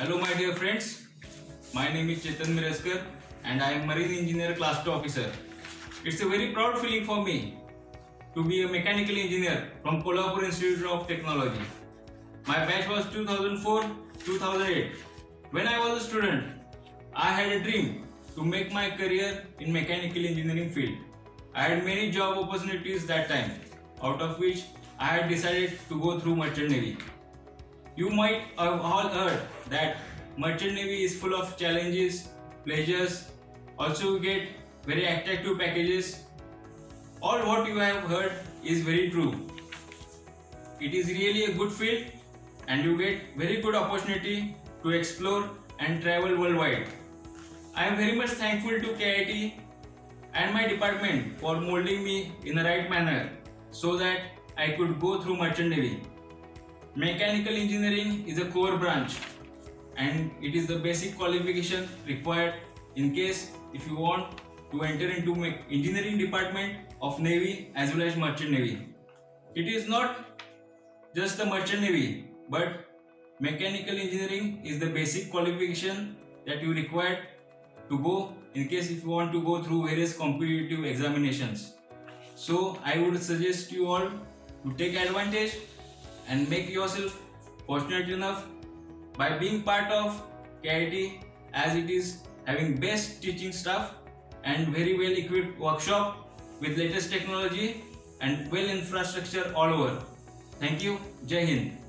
Hello my dear friends, my name is Chetan Mirajkar and I am Marine Engineer Class 2 Officer. It's a very proud feeling for me to be a mechanical engineer from Kolhapur Institute of Technology. My batch was 2004-2008. When I was a student, I had a dream to make my career in mechanical engineering field. I had many job opportunities that time, out of which I had decided to go through Merchant Navy. You might have all heard that Merchant Navy is full of challenges, pleasures, also you get very attractive packages. All what you have heard is very true. It is really a good field and you get very good opportunity to explore and travel worldwide. I am very much thankful to KIT and my department for molding me in the right manner so that I could go through Merchant Navy. Mechanical engineering is a core branch and it is the basic qualification required in case if you want to enter into engineering department of Navy as well as Merchant Navy. It is not just the Merchant Navy but mechanical engineering is the basic qualification that you require to go in case if you want to go through various competitive examinations. So I would suggest you all to take advantage and make yourself fortunate enough by being part of KIT as it is having best teaching staff and very well equipped workshop with latest technology and well infrastructure all over. Thank you. Jai Hind.